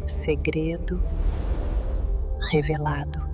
segredo revelado.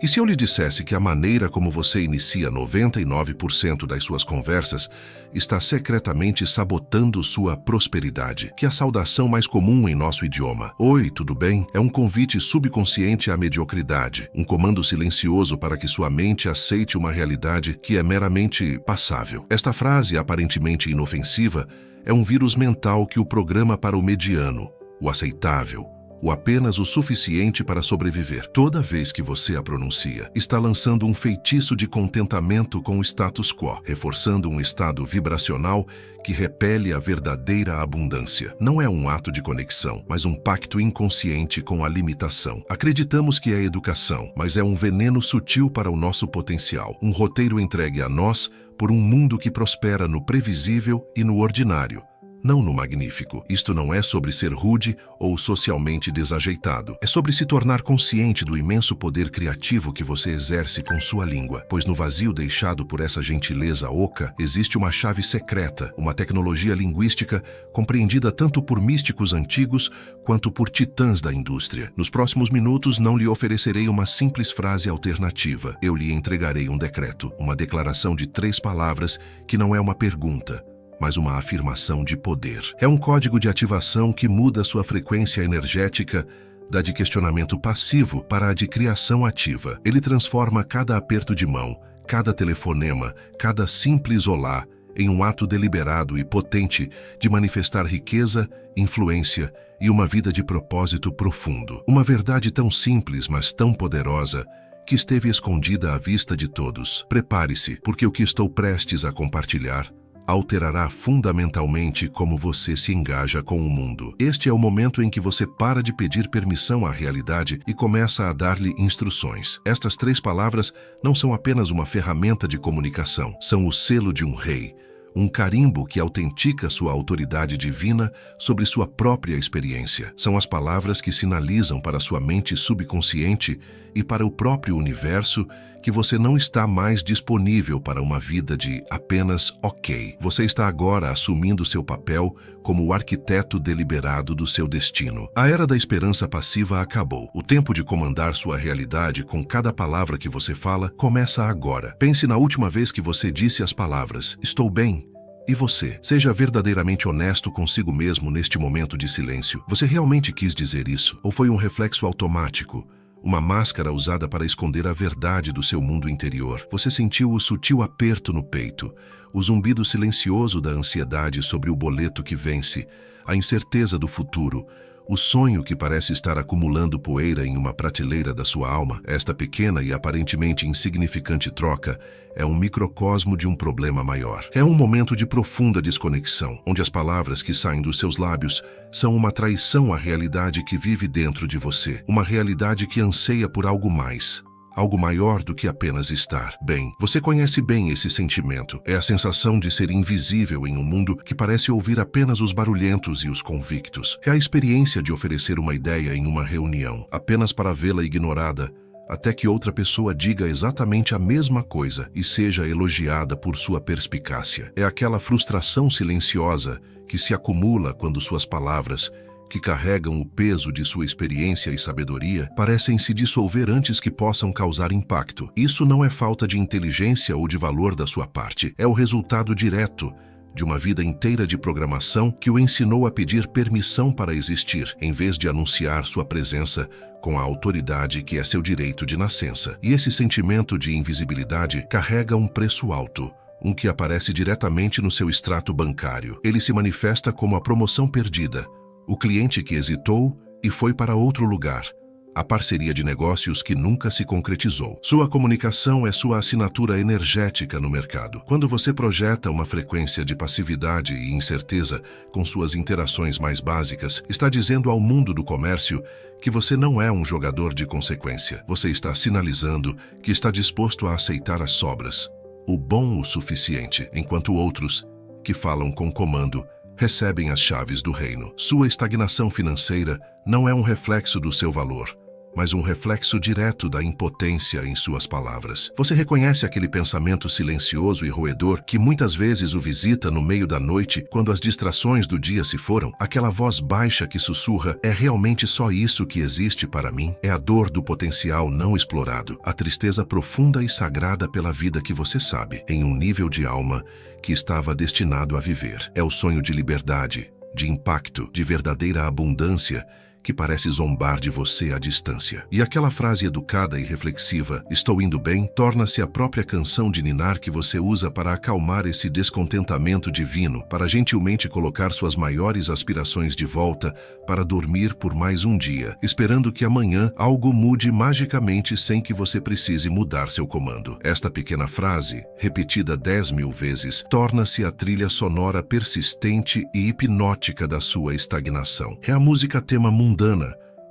E se eu lhe dissesse que a maneira como você inicia 99% das suas conversas está secretamente sabotando sua prosperidade? Que a saudação mais comum em nosso idioma, "Oi, tudo bem?", é um convite subconsciente à mediocridade, um comando silencioso para que sua mente aceite uma realidade que é meramente passável. Esta frase, aparentemente inofensiva, é um vírus mental que o programa para o mediano, o aceitável, o apenas o suficiente para sobreviver. Toda vez que você a pronuncia, está lançando um feitiço de contentamento com o status quo, reforçando um estado vibracional que repele a verdadeira abundância. Não é um ato de conexão, mas um pacto inconsciente com a limitação. Acreditamos que é educação, mas é um veneno sutil para o nosso potencial. Um roteiro entregue a nós por um mundo que prospera no previsível e no ordinário, não no magnífico. Isto não é sobre ser rude ou socialmente desajeitado. É sobre se tornar consciente do imenso poder criativo que você exerce com sua língua, pois no vazio deixado por essa gentileza oca existe uma chave secreta, uma tecnologia linguística compreendida tanto por místicos antigos quanto por titãs da indústria. Nos próximos minutos não lhe oferecerei uma simples frase alternativa. Eu lhe entregarei um decreto, uma declaração de 3 palavras que não é uma pergunta, mas uma afirmação de poder. É um código de ativação que muda sua frequência energética da de questionamento passivo para a de criação ativa. Ele transforma cada aperto de mão, cada telefonema, cada simples olá em um ato deliberado e potente de manifestar riqueza, influência e uma vida de propósito profundo. Uma verdade tão simples, mas tão poderosa, que esteve escondida à vista de todos. Prepare-se, porque o que estou prestes a compartilhar alterará fundamentalmente como você se engaja com o mundo. Este é o momento em que você para de pedir permissão à realidade e começa a dar-lhe instruções. Estas 3 palavras não são apenas uma ferramenta de comunicação, são o selo de um rei, um carimbo que autentica sua autoridade divina sobre sua própria experiência. São as palavras que sinalizam para sua mente subconsciente e para o próprio universo que você não está mais disponível para uma vida de apenas ok. Você está agora assumindo seu papel como o arquiteto deliberado do seu destino. A era da esperança passiva acabou. O tempo de comandar sua realidade com cada palavra que você fala começa agora. Pense na última vez que você disse as palavras "estou bem". E você? Seja verdadeiramente honesto consigo mesmo neste momento de silêncio. Você realmente quis dizer isso? Ou foi um reflexo automático? Uma máscara usada para esconder a verdade do seu mundo interior? Você sentiu o sutil aperto no peito, o zumbido silencioso da ansiedade sobre o boleto que vence, a incerteza do futuro, o sonho que parece estar acumulando poeira em uma prateleira da sua alma? Esta pequena e aparentemente insignificante troca é um microcosmo de um problema maior. É um momento de profunda desconexão, onde as palavras que saem dos seus lábios são uma traição à realidade que vive dentro de você, uma realidade que anseia por algo mais, algo maior do que apenas estar bem. Você conhece bem esse sentimento. É a sensação de ser invisível em um mundo que parece ouvir apenas os barulhentos e os convictos. É a experiência de oferecer uma ideia em uma reunião, apenas para vê-la ignorada, até que outra pessoa diga exatamente a mesma coisa e seja elogiada por sua perspicácia. É aquela frustração silenciosa que se acumula quando suas palavras, que carregam o peso de sua experiência e sabedoria, parecem se dissolver antes que possam causar impacto. Isso não é falta de inteligência ou de valor da sua parte, é o resultado direto de uma vida inteira de programação que o ensinou a pedir permissão para existir, em vez de anunciar sua presença com a autoridade que é seu direito de nascença. E esse sentimento de invisibilidade carrega um preço alto, um que aparece diretamente no seu extrato bancário. Ele se manifesta como a promoção perdida, o cliente que hesitou e foi para outro lugar, a parceria de negócios que nunca se concretizou. Sua comunicação é sua assinatura energética no mercado. Quando você projeta uma frequência de passividade e incerteza com suas interações mais básicas, está dizendo ao mundo do comércio que você não é um jogador de consequência. Você está sinalizando que está disposto a aceitar as sobras, o bom o suficiente, enquanto outros, que falam com comando, recebem as chaves do reino. Sua estagnação financeira não é um reflexo do seu valor, mas um reflexo direto da impotência em suas palavras. Você reconhece aquele pensamento silencioso e roedor que muitas vezes o visita no meio da noite quando as distrações do dia se foram? Aquela voz baixa que sussurra: é realmente só isso que existe para mim? É a dor do potencial não explorado, a tristeza profunda e sagrada pela vida que você sabe, em um nível de alma que estava destinado a viver. É o sonho de liberdade, de impacto, de verdadeira abundância que parece zombar de você à distância. E aquela frase educada e reflexiva, "estou indo bem", torna-se a própria canção de ninar que você usa para acalmar esse descontentamento divino, para gentilmente colocar suas maiores aspirações de volta, para dormir por mais um dia, esperando que amanhã algo mude magicamente sem que você precise mudar seu comando. Esta pequena frase, repetida 10.000 vezes, torna-se a trilha sonora persistente e hipnótica da sua estagnação. É a música tema mundana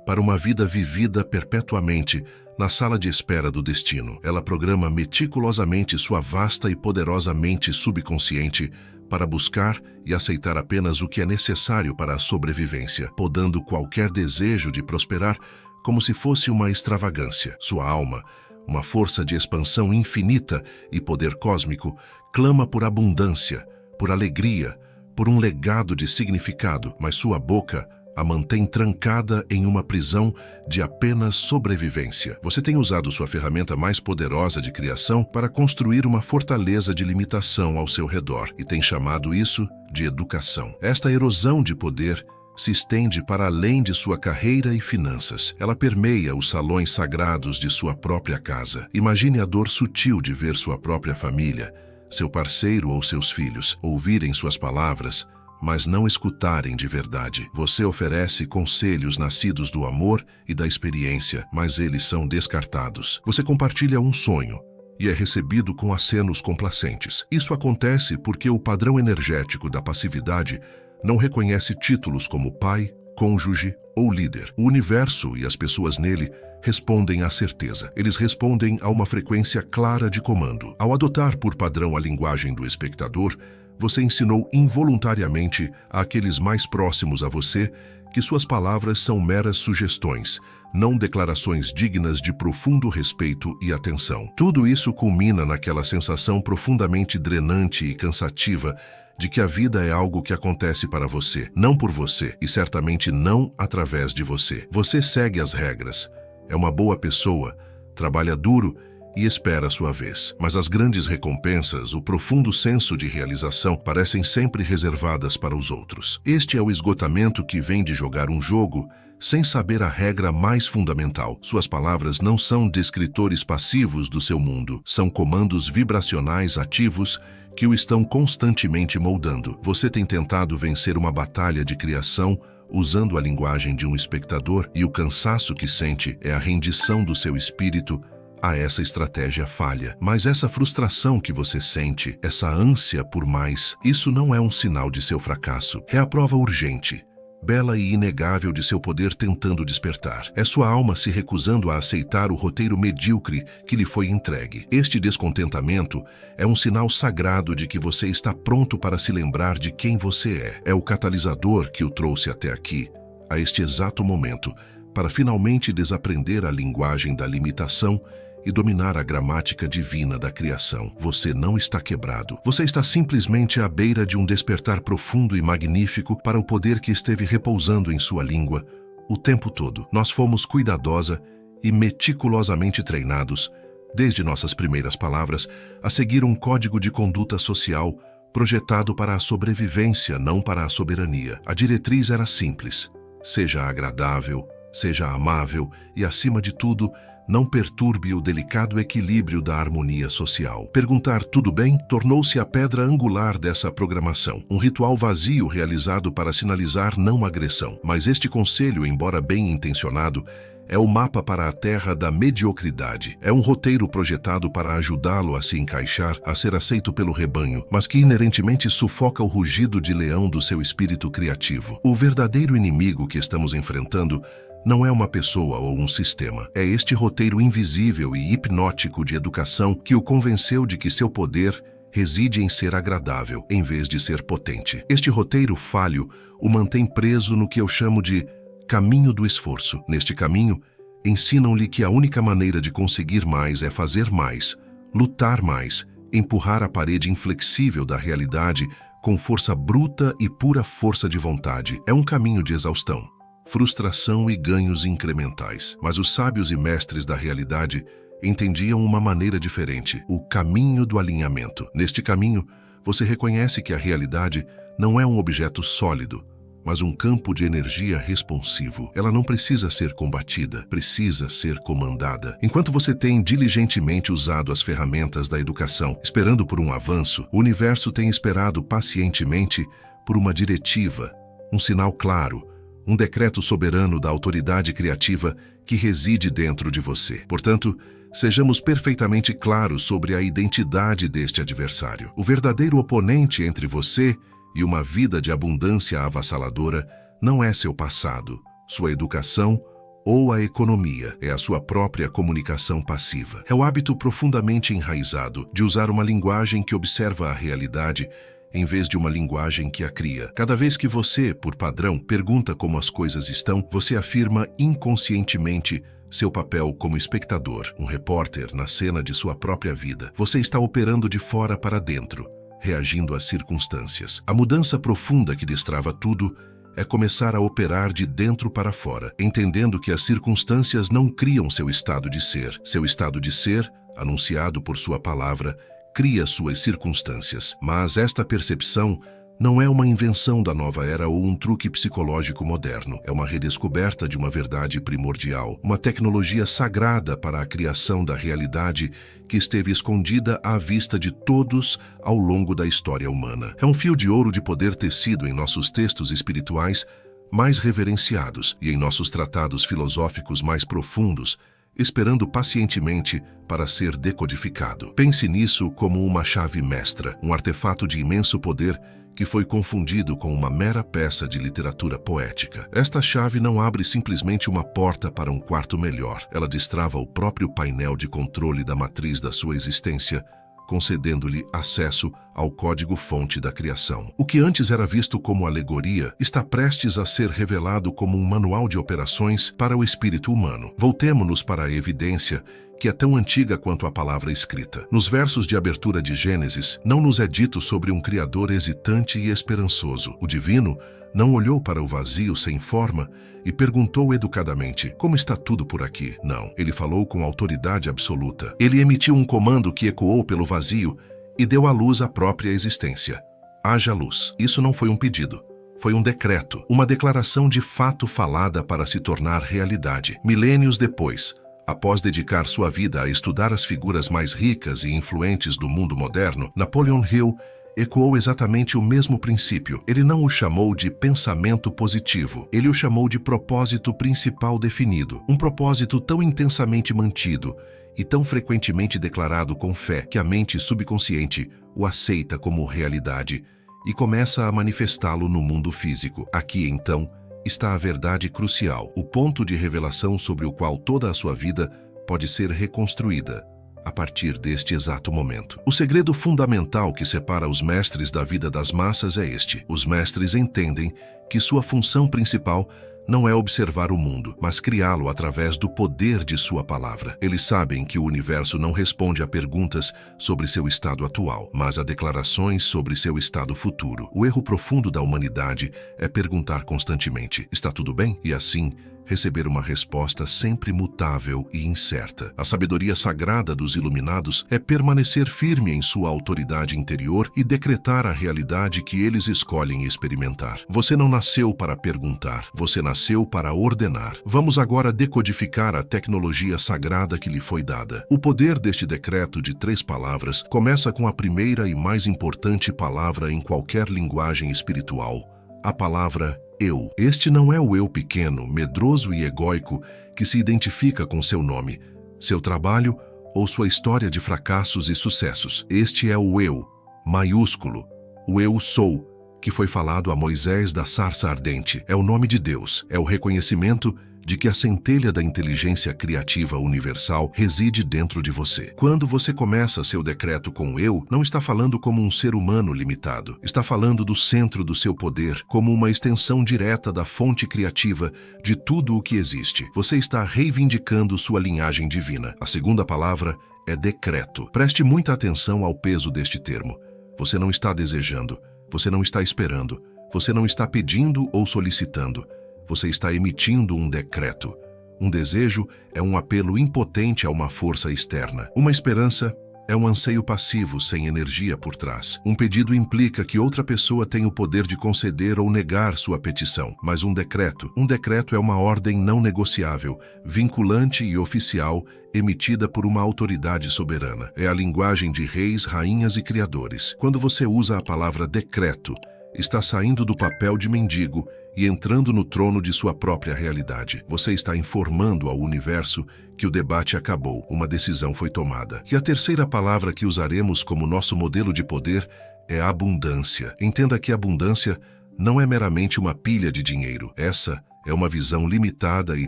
para uma vida vivida perpetuamente na sala de espera do destino. Ela programa meticulosamente sua vasta e poderosa mente subconsciente para buscar e aceitar apenas o que é necessário para a sobrevivência, podando qualquer desejo de prosperar como se fosse uma extravagância. Sua alma, uma força de expansão infinita e poder cósmico, clama por abundância, por alegria, por um legado de significado, mas sua boca a mantém trancada em uma prisão de apenas sobrevivência. Você tem usado sua ferramenta mais poderosa de criação para construir uma fortaleza de limitação ao seu redor e tem chamado isso de educação. Esta erosão de poder se estende para além de sua carreira e finanças. Ela permeia os salões sagrados de sua própria casa. Imagine a dor sutil de ver sua própria família, seu parceiro ou seus filhos, ouvirem suas palavras, mas não escutarem de verdade. Você oferece conselhos nascidos do amor e da experiência, mas eles são descartados. Você compartilha um sonho e é recebido com acenos complacentes. Isso acontece porque o padrão energético da passividade não reconhece títulos como pai, cônjuge ou líder. O universo e as pessoas nele respondem à certeza. Eles respondem a uma frequência clara de comando. Ao adotar por padrão a linguagem do espectador, você ensinou involuntariamente àqueles mais próximos a você que suas palavras são meras sugestões, não declarações dignas de profundo respeito e atenção. Tudo isso culmina naquela sensação profundamente drenante e cansativa de que a vida é algo que acontece para você, não por você, e certamente não através de você. Você segue as regras, é uma boa pessoa, trabalha duro e espera a sua vez. Mas as grandes recompensas, o profundo senso de realização, parecem sempre reservadas para os outros. Este é o esgotamento que vem de jogar um jogo sem saber a regra mais fundamental. Suas palavras não são descritores passivos do seu mundo, são comandos vibracionais ativos que o estão constantemente moldando. Você tem tentado vencer uma batalha de criação usando a linguagem de um espectador e o cansaço que sente é a rendição do seu espírito a essa estratégia falha. Mas essa frustração que você sente, essa ânsia por mais, isso não é um sinal de seu fracasso. É a prova urgente, bela e inegável de seu poder tentando despertar. É sua alma se recusando a aceitar o roteiro medíocre que lhe foi entregue. Este descontentamento é um sinal sagrado de que você está pronto para se lembrar de quem você é. É o catalisador que o trouxe até aqui, a este exato momento, para finalmente desaprender a linguagem da limitação e dominar a gramática divina da criação. Você não está quebrado. Você está simplesmente à beira de um despertar profundo e magnífico para o poder que esteve repousando em sua língua o tempo todo. Nós fomos cuidadosa e meticulosamente treinados, desde nossas primeiras palavras, a seguir um código de conduta social projetado para a sobrevivência, não para a soberania. A diretriz era simples: seja agradável, seja amável e, acima de tudo, não perturbe o delicado equilíbrio da harmonia social. Perguntar "tudo bem?" tornou-se a pedra angular dessa programação, um ritual vazio realizado para sinalizar não agressão. Mas este conselho, embora bem intencionado, é o mapa para a terra da mediocridade. É um roteiro projetado para ajudá-lo a se encaixar, a ser aceito pelo rebanho, mas que inerentemente sufoca o rugido de leão do seu espírito criativo. O verdadeiro inimigo que estamos enfrentando não é uma pessoa ou um sistema. É este roteiro invisível e hipnótico de educação que o convenceu de que seu poder reside em ser agradável, em vez de ser potente. Este roteiro falho o mantém preso no que eu chamo de caminho do esforço. Neste caminho, ensinam-lhe que a única maneira de conseguir mais é fazer mais, lutar mais, empurrar a parede inflexível da realidade com força bruta e pura força de vontade. É um caminho de exaustão, frustração e ganhos incrementais. Mas os sábios e mestres da realidade entendiam uma maneira diferente, o caminho do alinhamento. Neste caminho, você reconhece que a realidade não é um objeto sólido, mas um campo de energia responsivo. Ela não precisa ser combatida, precisa ser comandada. Enquanto você tem diligentemente usado as ferramentas da educação, esperando por um avanço, o universo tem esperado pacientemente por uma diretiva, um sinal claro, um decreto soberano da autoridade criativa que reside dentro de você. Portanto, sejamos perfeitamente claros sobre a identidade deste adversário. O verdadeiro oponente entre você e uma vida de abundância avassaladora não é seu passado, sua educação ou a economia, é a sua própria comunicação passiva. É o hábito profundamente enraizado de usar uma linguagem que observa a realidade em vez de uma linguagem que a cria. Cada vez que você, por padrão, pergunta como as coisas estão, você afirma inconscientemente seu papel como espectador, um repórter na cena de sua própria vida. Você está operando de fora para dentro, reagindo às circunstâncias. A mudança profunda que destrava tudo é começar a operar de dentro para fora, entendendo que as circunstâncias não criam seu estado de ser. Seu estado de ser, anunciado por sua palavra, cria suas circunstâncias. Mas esta percepção não é uma invenção da nova era ou um truque psicológico moderno. É uma redescoberta de uma verdade primordial, uma tecnologia sagrada para a criação da realidade que esteve escondida à vista de todos ao longo da história humana. É um fio de ouro de poder tecido em nossos textos espirituais mais reverenciados e em nossos tratados filosóficos mais profundos, esperando pacientemente para ser decodificado. Pense nisso como uma chave mestra, um artefato de imenso poder que foi confundido com uma mera peça de literatura poética. Esta chave não abre simplesmente uma porta para um quarto melhor. Ela destrava o próprio painel de controle da matriz da sua existência, concedendo-lhe acesso ao código-fonte da criação. O que antes era visto como alegoria está prestes a ser revelado como um manual de operações para o espírito humano. Voltemo-nos para a evidência que é tão antiga quanto a palavra escrita. Nos versos de abertura de Gênesis, não nos é dito sobre um Criador hesitante e esperançoso. O divino não olhou para o vazio sem forma e perguntou educadamente: como está tudo por aqui? Não, ele falou com autoridade absoluta. Ele emitiu um comando que ecoou pelo vazio e deu à luz a própria existência. Haja luz. Isso não foi um pedido. Foi um decreto, uma declaração de fato falada para se tornar realidade. Milênios depois, após dedicar sua vida a estudar as figuras mais ricas e influentes do mundo moderno, Napoleon Hill ecoou exatamente o mesmo princípio. Ele não o chamou de pensamento positivo, ele o chamou de propósito principal definido. Um propósito tão intensamente mantido e tão frequentemente declarado com fé que a mente subconsciente o aceita como realidade e começa a manifestá-lo no mundo físico. Aqui, então, está a verdade crucial, o ponto de revelação sobre o qual toda a sua vida pode ser reconstruída a partir deste exato momento. O segredo fundamental que separa os mestres da vida das massas é este: os mestres entendem que sua função principal não é observar o mundo, mas criá-lo através do poder de sua palavra. Eles sabem que o universo não responde a perguntas sobre seu estado atual, mas a declarações sobre seu estado futuro. O erro profundo da humanidade é perguntar constantemente: está tudo bem? E assim, receber uma resposta sempre mutável e incerta. A sabedoria sagrada dos iluminados é permanecer firme em sua autoridade interior e decretar a realidade que eles escolhem experimentar. Você não nasceu para perguntar, você nasceu para ordenar. Vamos agora decodificar a tecnologia sagrada que lhe foi dada. O poder deste decreto de 3 palavras começa com a primeira e mais importante palavra em qualquer linguagem espiritual: a palavra eu. Este não é o eu pequeno, medroso e egóico que se identifica com seu nome, seu trabalho ou sua história de fracassos e sucessos. Este é o eu, maiúsculo, o eu sou, que foi falado a Moisés da sarça ardente. É o nome de Deus, é o reconhecimento de que a centelha da inteligência criativa universal reside dentro de você. Quando você começa seu decreto com eu, não está falando como um ser humano limitado. Está falando do centro do seu poder, como uma extensão direta da fonte criativa de tudo o que existe. Você está reivindicando sua linhagem divina. A segunda palavra é decreto. Preste muita atenção ao peso deste termo. Você não está desejando, você não está esperando, você não está pedindo ou solicitando. Você está emitindo um decreto. Um desejo é um apelo impotente a uma força externa. Uma esperança é um anseio passivo, sem energia por trás. Um pedido implica que outra pessoa tem o poder de conceder ou negar sua petição. Mas um decreto é uma ordem não negociável, vinculante e oficial, emitida por uma autoridade soberana. É a linguagem de reis, rainhas e criadores. Quando você usa a palavra decreto, está saindo do papel de mendigo e entrando no trono de sua própria realidade. Você está informando ao universo que o debate acabou, uma decisão foi tomada. E a terceira palavra que usaremos como nosso modelo de poder é abundância. Entenda que abundância não é meramente uma pilha de dinheiro. Essa é uma visão limitada e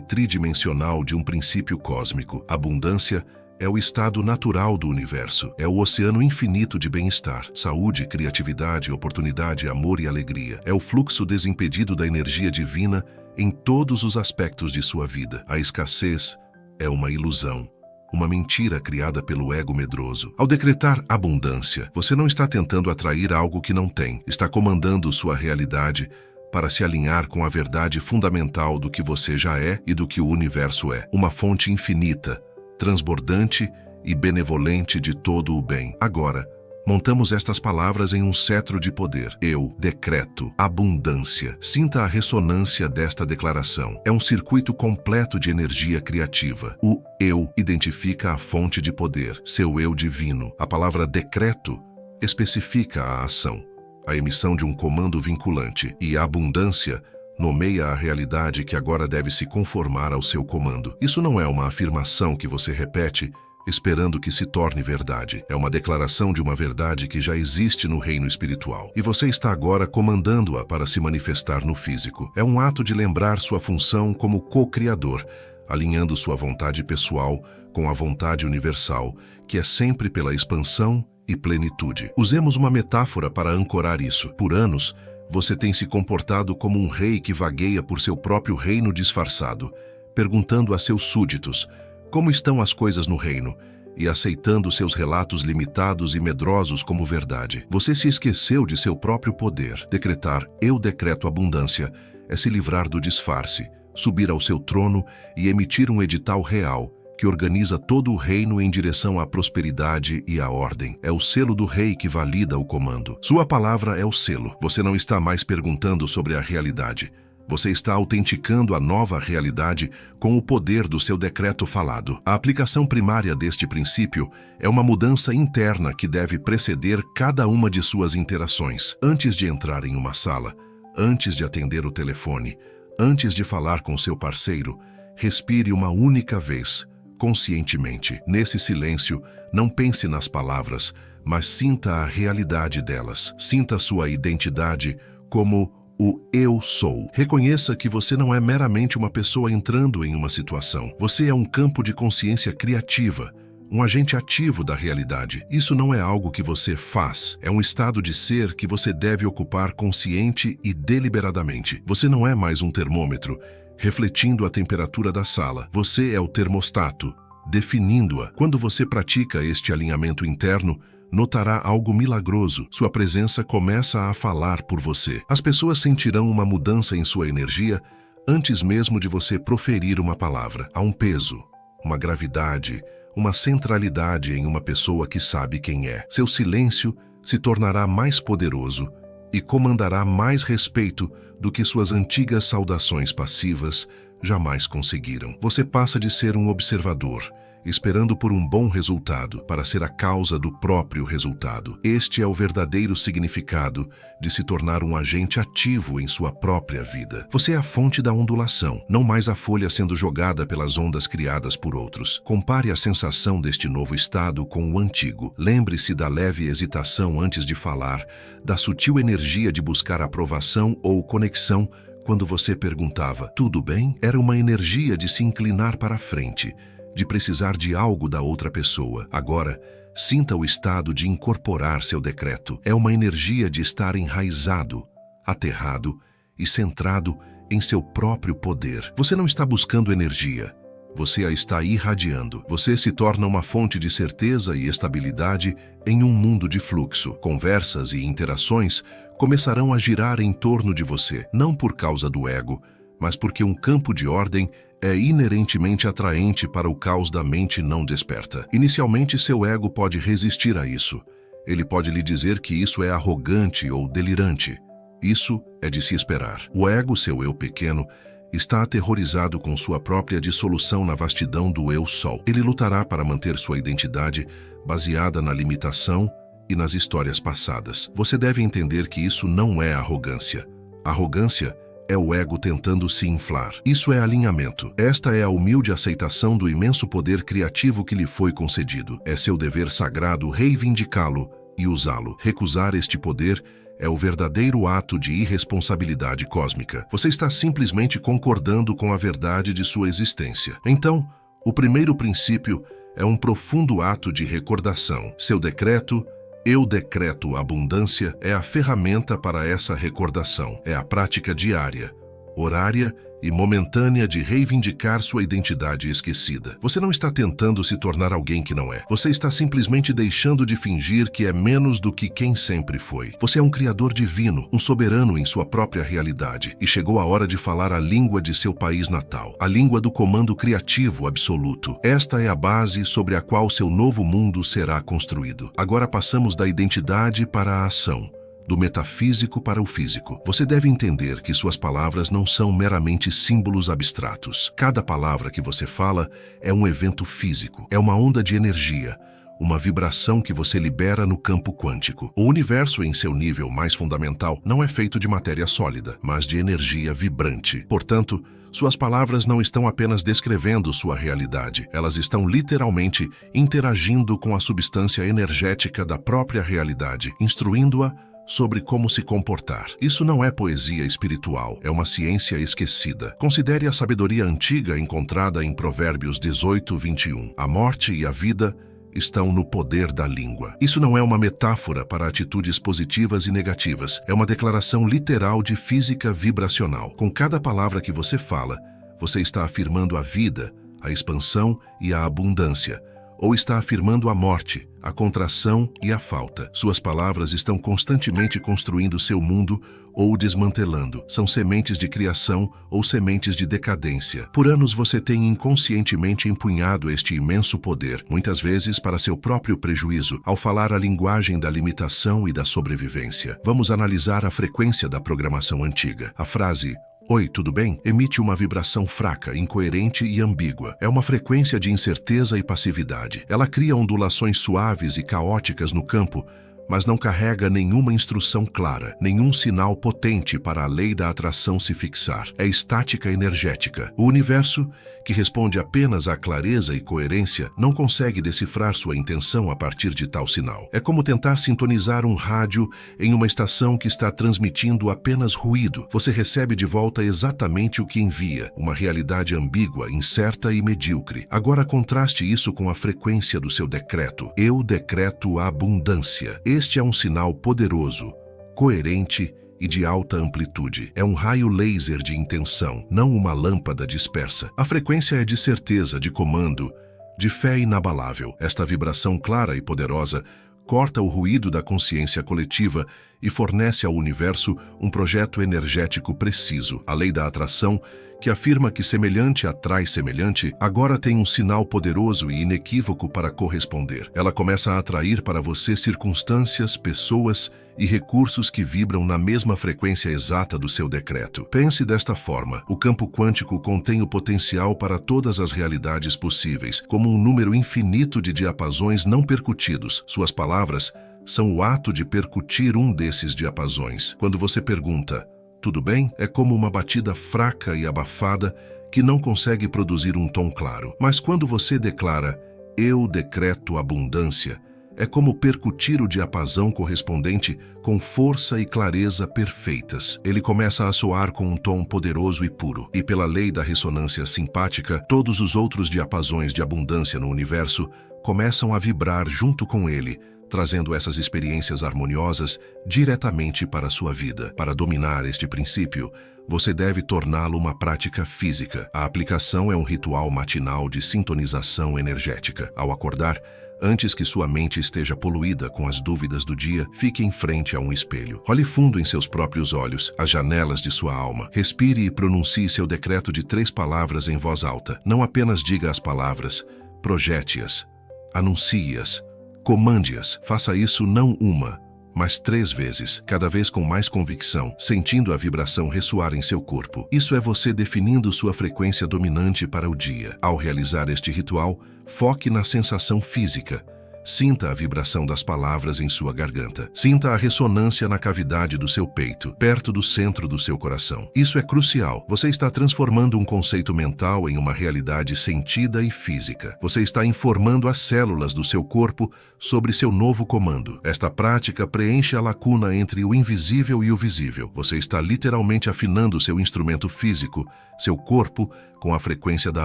tridimensional de um princípio cósmico. Abundância é o estado natural do universo. É o oceano infinito de bem-estar, saúde, criatividade, oportunidade, amor e alegria. É o fluxo desimpedido da energia divina em todos os aspectos de sua vida. A escassez é uma ilusão, uma mentira criada pelo ego medroso. Ao decretar abundância, você não está tentando atrair algo que não tem. Está comandando sua realidade para se alinhar com a verdade fundamental do que você já é e do que o universo é. Uma fonte infinita, transbordante e benevolente de todo o bem. Agora, montamos estas palavras em um cetro de poder. Eu decreto abundância. Sinta a ressonância desta declaração. É um circuito completo de energia criativa. O eu identifica a fonte de poder, seu eu divino. A palavra decreto especifica a ação, a emissão de um comando vinculante, e a abundância nomeia a realidade que agora deve se conformar ao seu comando. Isso não é uma afirmação que você repete esperando que se torne verdade. É uma declaração de uma verdade que já existe no reino espiritual. E você está agora comandando-a para se manifestar no físico. É um ato de lembrar sua função como co-criador, alinhando sua vontade pessoal com a vontade universal, que é sempre pela expansão e plenitude. Usemos uma metáfora para ancorar isso. Por anos, você tem se comportado como um rei que vagueia por seu próprio reino disfarçado, perguntando a seus súditos como estão as coisas no reino e aceitando seus relatos limitados e medrosos como verdade. Você se esqueceu de seu próprio poder. Decretar "eu decreto abundância" é se livrar do disfarce, subir ao seu trono e emitir um edital real que organiza todo o reino em direção à prosperidade e à ordem. É o selo do rei que valida o comando. Sua palavra é o selo. Você não está mais perguntando sobre a realidade. Você está autenticando a nova realidade com o poder do seu decreto falado. A aplicação primária deste princípio é uma mudança interna que deve preceder cada uma de suas interações. Antes de entrar em uma sala, antes de atender o telefone, antes de falar com seu parceiro, respire uma única vez, conscientemente. Nesse silêncio, não pense nas palavras, mas sinta a realidade delas. Sinta sua identidade como o eu sou. Reconheça que você não é meramente uma pessoa entrando em uma situação. Você é um campo de consciência criativa, um agente ativo da realidade. Isso não é algo que você faz, é um estado de ser que você deve ocupar consciente e deliberadamente. Você não é mais um termômetro, refletindo a temperatura da sala. Você é o termostato, definindo-a. Quando você pratica este alinhamento interno, notará algo milagroso. Sua presença começa a falar por você. As pessoas sentirão uma mudança em sua energia antes mesmo de você proferir uma palavra. Há um peso, uma gravidade, uma centralidade em uma pessoa que sabe quem é. Seu silêncio se tornará mais poderoso e comandará mais respeito do que suas antigas saudações passivas jamais conseguiram. Você passa de ser um observador, esperando por um bom resultado, para ser a causa do próprio resultado. Este é o verdadeiro significado de se tornar um agente ativo em sua própria vida. Você é a fonte da ondulação, não mais a folha sendo jogada pelas ondas criadas por outros. Compare a sensação deste novo estado com o antigo. Lembre-se da leve hesitação antes de falar, da sutil energia de buscar aprovação ou conexão Quando você perguntava, tudo bem? Era uma energia de se inclinar para a frente, de precisar de algo da outra pessoa. Agora, sinta o estado de incorporar seu decreto. É uma energia de estar enraizado, aterrado e centrado em seu próprio poder. Você não está buscando energia. Você a está irradiando. Você se torna uma fonte de certeza e estabilidade em um mundo de fluxo. Conversas e interações começarão a girar em torno de você, não por causa do ego, mas porque um campo de ordem é inerentemente atraente para o caos da mente não desperta. Inicialmente, seu ego pode resistir a isso. Ele pode lhe dizer que isso é arrogante ou delirante. Isso é de se esperar. O ego, seu eu pequeno, está aterrorizado com sua própria dissolução na vastidão do eu-sol. Ele lutará para manter sua identidade baseada na limitação e nas histórias passadas. Você deve entender que isso não é arrogância. Arrogância é o ego tentando se inflar. Isso é alinhamento. Esta é a humilde aceitação do imenso poder criativo que lhe foi concedido. É seu dever sagrado reivindicá-lo e usá-lo. Recusar este poder é o verdadeiro ato de irresponsabilidade cósmica. Você está simplesmente concordando com a verdade de sua existência. Então, o primeiro princípio é um profundo ato de recordação. Seu decreto, eu decreto abundância, é a ferramenta para essa recordação. É a prática diária, horária e momentânea de reivindicar sua identidade esquecida. Você não está tentando se tornar alguém que não é. Você está simplesmente deixando de fingir que é menos do que quem sempre foi. Você é um criador divino, um soberano em sua própria realidade. E chegou a hora de falar a língua de seu país natal, a língua do comando criativo absoluto. Esta é a base sobre a qual seu novo mundo será construído. Agora passamos da identidade para a ação, do metafísico para o físico. Você deve entender que suas palavras não são meramente símbolos abstratos. Cada palavra que você fala é um evento físico, é uma onda de energia, uma vibração que você libera no campo quântico. O universo, em seu nível mais fundamental, não é feito de matéria sólida, mas de energia vibrante. Portanto, suas palavras não estão apenas descrevendo sua realidade, elas estão literalmente interagindo com a substância energética da própria realidade, instruindo-a sobre como se comportar. Isso não é poesia espiritual, é uma ciência esquecida. Considere a sabedoria antiga encontrada em Provérbios 18:21. A morte e a vida estão no poder da língua. Isso não é uma metáfora para atitudes positivas e negativas, é uma declaração literal de física vibracional. Com cada palavra que você fala, você está afirmando a vida, a expansão e a abundância, ou está afirmando a morte, a contração e a falta. Suas palavras estão constantemente construindo seu mundo ou desmantelando. São sementes de criação ou sementes de decadência. Por anos você tem inconscientemente empunhado este imenso poder, muitas vezes para seu próprio prejuízo, ao falar a linguagem da limitação e da sobrevivência. Vamos analisar a frequência da programação antiga. A frase "Oi, tudo bem?" emite uma vibração fraca, incoerente e ambígua. É uma frequência de incerteza e passividade. Ela cria ondulações suaves e caóticas no campo, mas não carrega nenhuma instrução clara, nenhum sinal potente para a lei da atração se fixar. É estática energética. O universo, que responde apenas à clareza e coerência, não consegue decifrar sua intenção a partir de tal sinal. É como tentar sintonizar um rádio em uma estação que está transmitindo apenas ruído. Você recebe de volta exatamente o que envia, uma realidade ambígua, incerta e medíocre. Agora contraste isso com a frequência do seu decreto. Eu decreto a abundância. Este é um sinal poderoso, coerente e de alta amplitude. É um raio laser de intenção, não uma lâmpada dispersa. A frequência é de certeza, de comando, de fé inabalável. Esta vibração clara e poderosa corta o ruído da consciência coletiva e fornece ao universo um projeto energético preciso. A lei da atração, que afirma que semelhante atrai semelhante, agora tem um sinal poderoso e inequívoco para corresponder. Ela começa a atrair para você circunstâncias, pessoas e recursos que vibram na mesma frequência exata do seu decreto. Pense desta forma: o campo quântico contém o potencial para todas as realidades possíveis, como um número infinito de diapasões não percutidos. Suas palavras são o ato de percutir um desses diapasões. Quando você pergunta, tudo bem? É como uma batida fraca e abafada que não consegue produzir um tom claro. Mas quando você declara, eu decreto abundância, É como percutir o diapasão correspondente com força e clareza perfeitas. Ele começa a soar com um tom poderoso e puro. E pela lei da ressonância simpática, todos os outros diapasões de abundância no universo começam a vibrar junto com ele, trazendo essas experiências harmoniosas diretamente para a sua vida. Para dominar este princípio, você deve torná-lo uma prática física. A aplicação é um ritual matinal de sintonização energética. Ao acordar, antes que sua mente esteja poluída com as dúvidas do dia, fique em frente a um espelho. Olhe fundo em seus próprios olhos, as janelas de sua alma. Respire e pronuncie seu decreto de 3 palavras em voz alta. Não apenas diga as palavras, projete-as, anuncie-as, comande-as. Faça isso não uma, mas 3 vezes, cada vez com mais convicção, sentindo a vibração ressoar em seu corpo. Isso é você definindo sua frequência dominante para o dia. Ao realizar este ritual, foque na sensação física. Sinta a vibração das palavras em sua garganta. Sinta a ressonância na cavidade do seu peito, perto do centro do seu coração. Isso é crucial. Você está transformando um conceito mental em uma realidade sentida e física. Você está informando as células do seu corpo sobre seu novo comando. Esta prática preenche a lacuna entre o invisível e o visível. Você está literalmente afinando seu instrumento físico, seu corpo, com a frequência da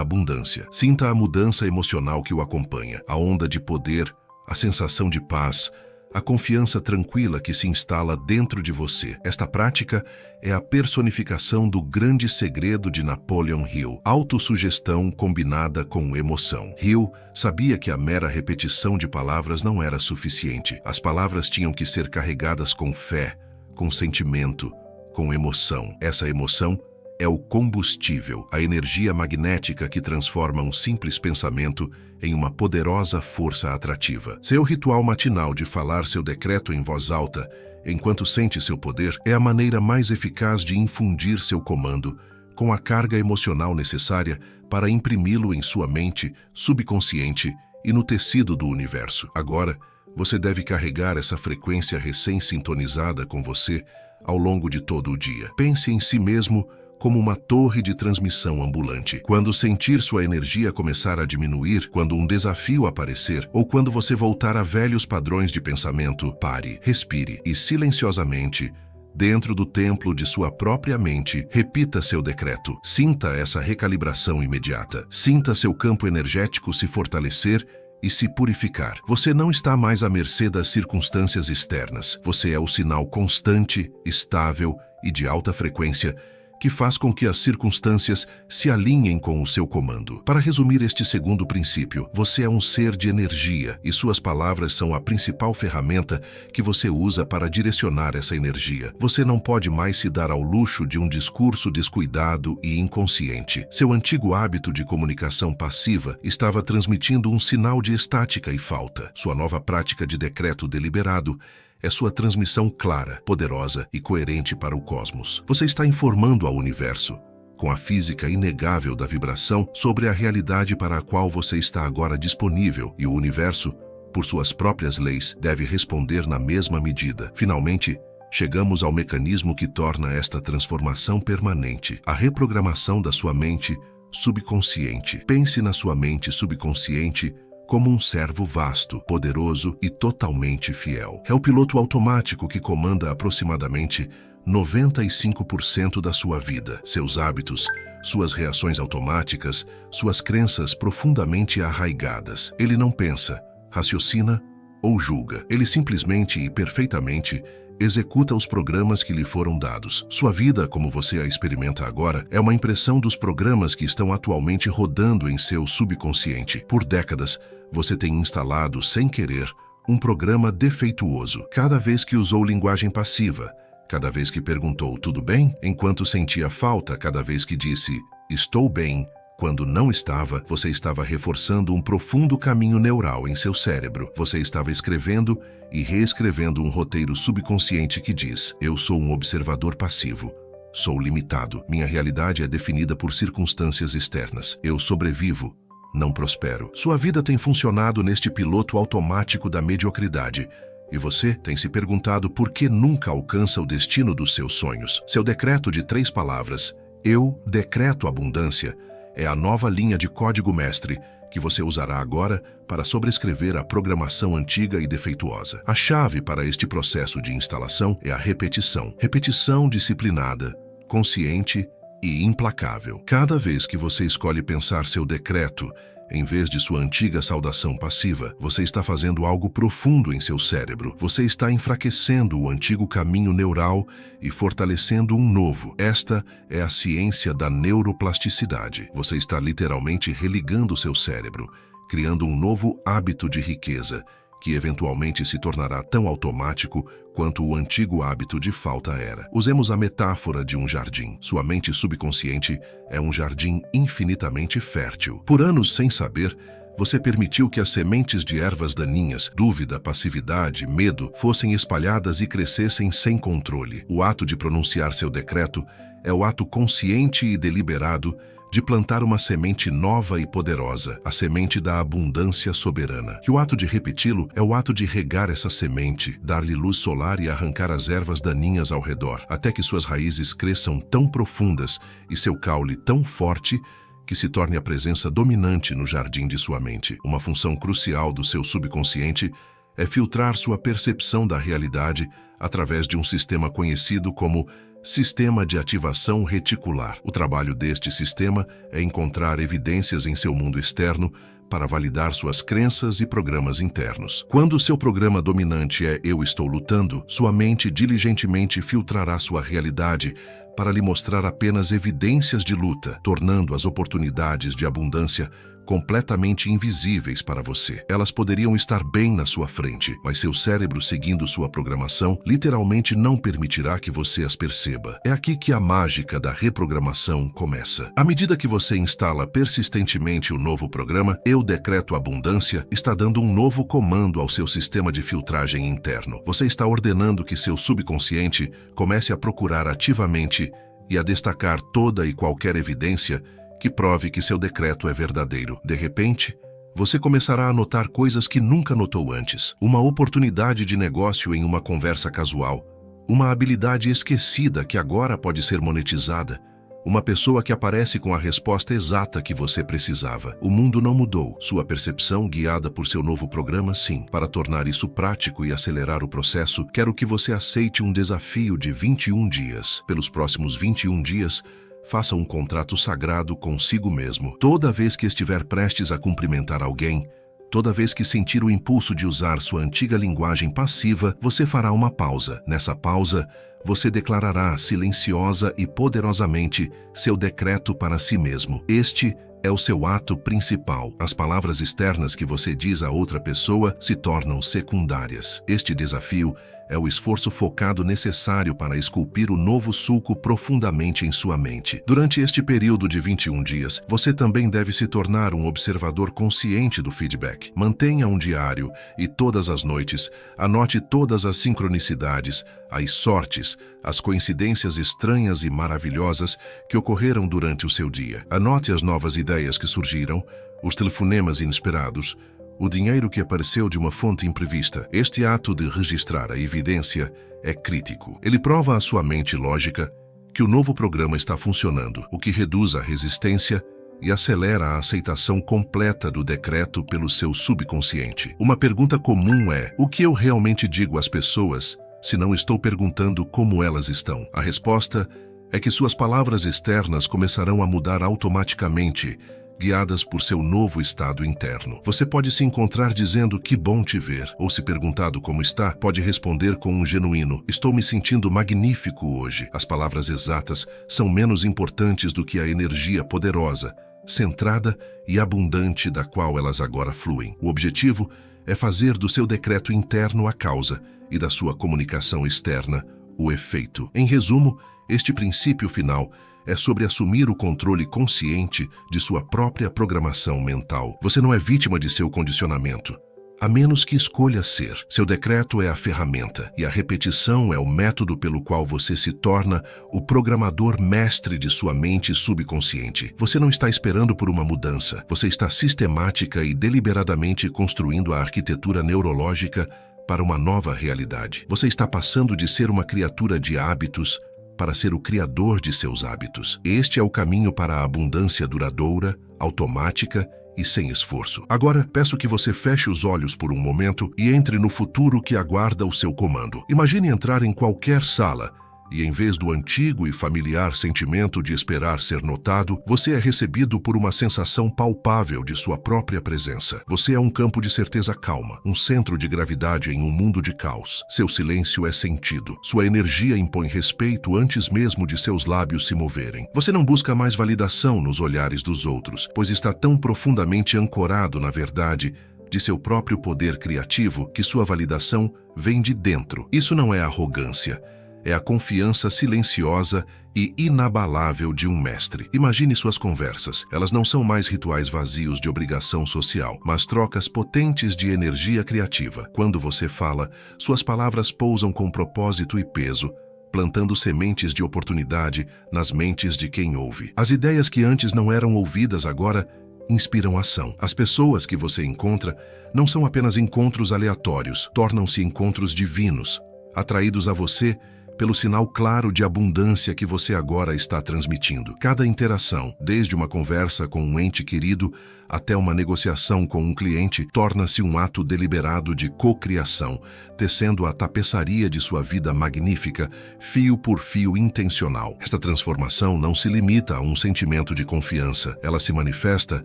abundância. Sinta a mudança emocional que o acompanha, a onda de poder, a sensação de paz, a confiança tranquila que se instala dentro de você. Esta prática é a personificação do grande segredo de Napoleon Hill, autossugestão combinada com emoção. Hill sabia que a mera repetição de palavras não era suficiente. As palavras tinham que ser carregadas com fé, com sentimento, com emoção. Essa emoção é o combustível, a energia magnética que transforma um simples pensamento em uma poderosa força atrativa. Seu ritual matinal de falar seu decreto em voz alta, enquanto sente seu poder, é a maneira mais eficaz de infundir seu comando com a carga emocional necessária para imprimi-lo em sua mente, subconsciente e no tecido do universo. Agora, você deve carregar essa frequência recém-sintonizada com você ao longo de todo o dia. Pense em si mesmo como uma torre de transmissão ambulante. Quando sentir sua energia começar a diminuir, quando um desafio aparecer, ou quando você voltar a velhos padrões de pensamento, pare, respire e silenciosamente, dentro do templo de sua própria mente, repita seu decreto. Sinta essa recalibração imediata. Sinta seu campo energético se fortalecer e se purificar. Você não está mais à mercê das circunstâncias externas. Você é o sinal constante, estável e de alta frequência que faz com que as circunstâncias se alinhem com o seu comando. Para resumir este segundo princípio, você é um ser de energia e suas palavras são a principal ferramenta que você usa para direcionar essa energia. Você não pode mais se dar ao luxo de um discurso descuidado e inconsciente. Seu antigo hábito de comunicação passiva estava transmitindo um sinal de estática e falta. Sua nova prática de decreto deliberado é sua transmissão clara, poderosa e coerente para o cosmos. Você está informando ao universo, com a física inegável da vibração, sobre a realidade para a qual você está agora disponível, e o universo, por suas próprias leis, deve responder na mesma medida. Finalmente, chegamos ao mecanismo que torna esta transformação permanente: a reprogramação da sua mente subconsciente. Pense na sua mente subconsciente como um servo vasto, poderoso e totalmente fiel. É o piloto automático que comanda aproximadamente 95% da sua vida, seus hábitos, suas reações automáticas, suas crenças profundamente arraigadas. Ele não pensa, raciocina ou julga. Ele simplesmente e perfeitamente executa os programas que lhe foram dados. Sua vida, como você a experimenta agora, é uma impressão dos programas que estão atualmente rodando em seu subconsciente. Por décadas, você tem instalado, sem querer, um programa defeituoso. Cada vez que usou linguagem passiva, cada vez que perguntou "tudo bem?", enquanto sentia falta, cada vez que disse "estou bem", quando não estava, você estava reforçando um profundo caminho neural em seu cérebro. Você estava escrevendo e reescrevendo um roteiro subconsciente que diz: eu sou um observador passivo. Sou limitado. Minha realidade é definida por circunstâncias externas. Eu sobrevivo, não prospero. Sua vida tem funcionado neste piloto automático da mediocridade. E você tem se perguntado por que nunca alcança o destino dos seus sonhos. Seu decreto de 3 palavras, "Eu decreto abundância", é a nova linha de código mestre que você usará agora para sobrescrever a programação antiga e defeituosa. A chave para este processo de instalação é a repetição. Repetição disciplinada, consciente e implacável. Cada vez que você escolhe pensar seu decreto, em vez de sua antiga saudação passiva, você está fazendo algo profundo em seu cérebro. Você está enfraquecendo o antigo caminho neural e fortalecendo um novo. Esta é a ciência da neuroplasticidade. Você está literalmente religando seu cérebro, criando um novo hábito de riqueza, que eventualmente se tornará tão automático quanto o antigo hábito de falta era. Usemos a metáfora de um jardim. Sua mente subconsciente é um jardim infinitamente fértil. Por anos sem saber, você permitiu que as sementes de ervas daninhas, dúvida, passividade, medo, fossem espalhadas e crescessem sem controle. O ato de pronunciar seu decreto é o ato consciente e deliberado de plantar uma semente nova e poderosa, a semente da abundância soberana. E o ato de repeti-lo é o ato de regar essa semente, dar-lhe luz solar e arrancar as ervas daninhas ao redor, até que suas raízes cresçam tão profundas e seu caule tão forte que se torne a presença dominante no jardim de sua mente. Uma função crucial do seu subconsciente é filtrar sua percepção da realidade através de um sistema conhecido como Sistema de Ativação Reticular. O trabalho deste sistema é encontrar evidências em seu mundo externo para validar suas crenças e programas internos. Quando seu programa dominante é "eu estou lutando", sua mente diligentemente filtrará sua realidade para lhe mostrar apenas evidências de luta, tornando as oportunidades de abundância completamente invisíveis para você. Elas poderiam estar bem na sua frente, mas seu cérebro, seguindo sua programação, literalmente não permitirá que você as perceba. É aqui que a mágica da reprogramação começa. À medida que você instala persistentemente o novo programa, "eu decreto abundância", está dando um novo comando ao seu sistema de filtragem interno. Você está ordenando que seu subconsciente comece a procurar ativamente e a destacar toda e qualquer evidência que prove que seu decreto é verdadeiro. De repente, você começará a notar coisas que nunca notou antes. Uma oportunidade de negócio em uma conversa casual. Uma habilidade esquecida que agora pode ser monetizada. Uma pessoa que aparece com a resposta exata que você precisava. O mundo não mudou. Sua percepção, guiada por seu novo programa, sim. Para tornar isso prático e acelerar o processo, quero que você aceite um desafio de 21 dias. Pelos próximos 21 dias, faça um contrato sagrado consigo mesmo. Toda vez que estiver prestes a cumprimentar alguém, toda vez que sentir o impulso de usar sua antiga linguagem passiva, você fará uma pausa. Nessa pausa, você declarará silenciosa e poderosamente seu decreto para si mesmo. Este é o seu ato principal. As palavras externas que você diz a outra pessoa se tornam secundárias. Este desafio é o esforço focado necessário para esculpir o novo sulco profundamente em sua mente. Durante este período de 21 dias, você também deve se tornar um observador consciente do feedback. Mantenha um diário e todas as noites anote todas as sincronicidades, as sortes, as coincidências estranhas e maravilhosas que ocorreram durante o seu dia. Anote as novas ideias que surgiram, os telefonemas inesperados, o dinheiro que apareceu de uma fonte imprevista. Este ato de registrar a evidência é crítico. Ele prova à sua mente lógica que o novo programa está funcionando, o que reduz a resistência e acelera a aceitação completa do decreto pelo seu subconsciente. Uma pergunta comum é: o que eu realmente digo às pessoas se não estou perguntando como elas estão? A resposta é que suas palavras externas começarão a mudar automaticamente, guiadas por seu novo estado interno. Você pode se encontrar dizendo "que bom te ver", ou se perguntado como está, pode responder com um genuíno "estou me sentindo magnífico hoje". As palavras exatas são menos importantes do que a energia poderosa, centrada e abundante da qual elas agora fluem. O objetivo é fazer do seu decreto interno a causa e da sua comunicação externa o efeito. Em resumo, este princípio final é sobre assumir o controle consciente de sua própria programação mental. Você não é vítima de seu condicionamento, a menos que escolha ser. Seu decreto é a ferramenta, e a repetição é o método pelo qual você se torna o programador mestre de sua mente subconsciente. Você não está esperando por uma mudança, você está sistemática e deliberadamente construindo a arquitetura neurológica para uma nova realidade. Você está passando de ser uma criatura de hábitos para ser o criador de seus hábitos. Este é o caminho para a abundância duradoura, automática e sem esforço. Agora, peço que você feche os olhos por um momento e entre no futuro que aguarda o seu comando. Imagine entrar em qualquer sala e, em vez do antigo e familiar sentimento de esperar ser notado, você é recebido por uma sensação palpável de sua própria presença. Você é um campo de certeza calma, um centro de gravidade em um mundo de caos. Seu silêncio é sentido. Sua energia impõe respeito antes mesmo de seus lábios se moverem. Você não busca mais validação nos olhares dos outros, pois está tão profundamente ancorado na verdade de seu próprio poder criativo que sua validação vem de dentro. Isso não é arrogância. É a confiança silenciosa e inabalável de um mestre. Imagine suas conversas. Elas não são mais rituais vazios de obrigação social, mas trocas potentes de energia criativa. Quando você fala, suas palavras pousam com propósito e peso, plantando sementes de oportunidade nas mentes de quem ouve. As ideias que antes não eram ouvidas agora inspiram ação. As pessoas que você encontra não são apenas encontros aleatórios, tornam-se encontros divinos, atraídos a você pelo sinal claro de abundância que você agora está transmitindo. Cada interação, desde uma conversa com um ente querido até uma negociação com um cliente, torna-se um ato deliberado de cocriação, tecendo a tapeçaria de sua vida magnífica, fio por fio intencional. Esta transformação não se limita a um sentimento de confiança. Ela se manifesta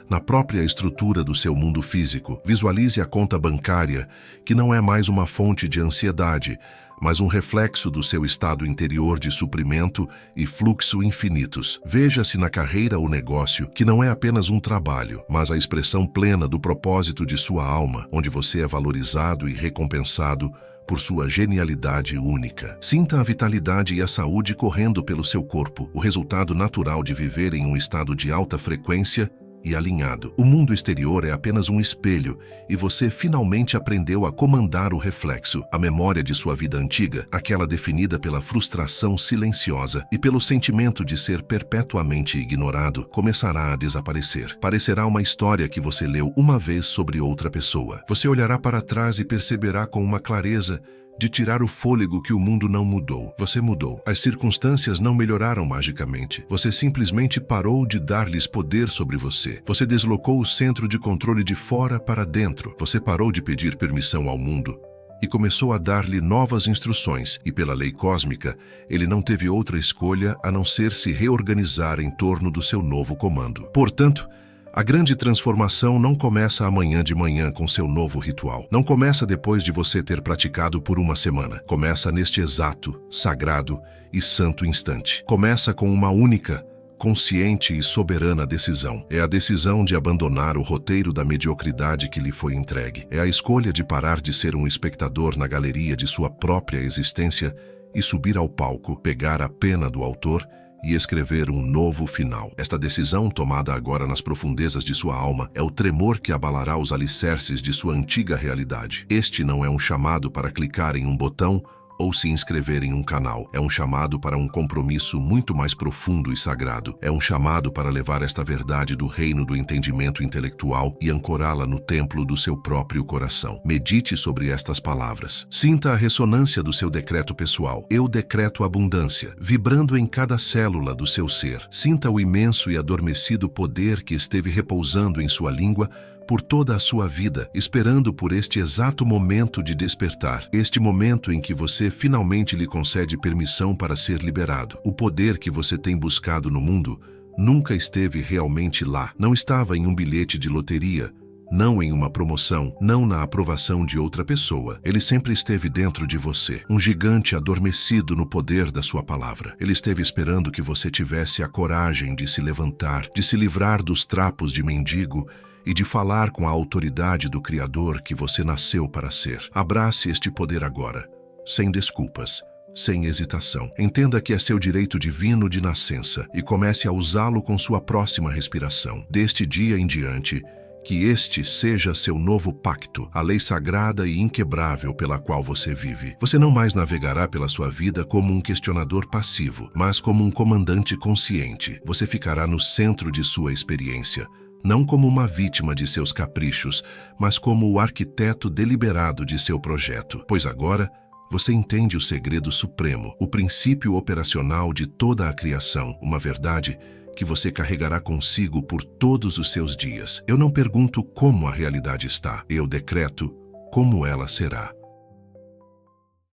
na própria estrutura do seu mundo físico. Visualize a conta bancária, que não é mais uma fonte de ansiedade, mas um reflexo do seu estado interior de suprimento e fluxo infinitos. Veja-se na carreira ou negócio, que não é apenas um trabalho, mas a expressão plena do propósito de sua alma, onde você é valorizado e recompensado por sua genialidade única. Sinta a vitalidade e a saúde correndo pelo seu corpo, o resultado natural de viver em um estado de alta frequência e alinhado. O mundo exterior é apenas um espelho e você finalmente aprendeu a comandar o reflexo. A memória de sua vida antiga, aquela definida pela frustração silenciosa e pelo sentimento de ser perpetuamente ignorado, começará a desaparecer. Parecerá uma história que você leu uma vez sobre outra pessoa. Você olhará para trás e perceberá com uma clareza de tirar o fôlego que o mundo não mudou. Você mudou. As circunstâncias não melhoraram magicamente. Você simplesmente parou de dar-lhes poder sobre você. Você deslocou o centro de controle de fora para dentro. Você parou de pedir permissão ao mundo e começou a dar-lhe novas instruções, e pela lei cósmica, ele não teve outra escolha a não ser se reorganizar em torno do seu novo comando. Portanto, a grande transformação não começa amanhã de manhã com seu novo ritual. Não começa depois de você ter praticado por uma semana. Começa neste exato, sagrado e santo instante. Começa com uma única, consciente e soberana decisão. É a decisão de abandonar o roteiro da mediocridade que lhe foi entregue. É a escolha de parar de ser um espectador na galeria de sua própria existência e subir ao palco, pegar a pena do autor e escrever um novo final. Esta decisão, tomada agora nas profundezas de sua alma, é o tremor que abalará os alicerces de sua antiga realidade. Este não é um chamado para clicar em um botão ou se inscrever em um canal. É um chamado para um compromisso muito mais profundo e sagrado. É um chamado para levar esta verdade do reino do entendimento intelectual e ancorá-la no templo do seu próprio coração. Medite sobre estas palavras. Sinta a ressonância do seu decreto pessoal. Eu decreto abundância, vibrando em cada célula do seu ser. Sinta o imenso e adormecido poder que esteve repousando em sua língua por toda a sua vida, esperando por este exato momento de despertar, este momento em que você finalmente lhe concede permissão para ser liberado. O poder que você tem buscado no mundo nunca esteve realmente lá. Não estava em um bilhete de loteria, não em uma promoção, não na aprovação de outra pessoa. Ele sempre esteve dentro de você, um gigante adormecido no poder da sua palavra. Ele esteve esperando que você tivesse a coragem de se levantar, de se livrar dos trapos de mendigo e de falar com a autoridade do Criador que você nasceu para ser. Abrace este poder agora, sem desculpas, sem hesitação. Entenda que é seu direito divino de nascença e comece a usá-lo com sua próxima respiração. Deste dia em diante, que este seja seu novo pacto, a lei sagrada e inquebrável pela qual você vive. Você não mais navegará pela sua vida como um questionador passivo, mas como um comandante consciente. Você ficará no centro de sua experiência, não como uma vítima de seus caprichos, mas como o arquiteto deliberado de seu projeto. Pois agora, você entende o segredo supremo, o princípio operacional de toda a criação, uma verdade que você carregará consigo por todos os seus dias. Eu não pergunto como a realidade está, eu decreto como ela será.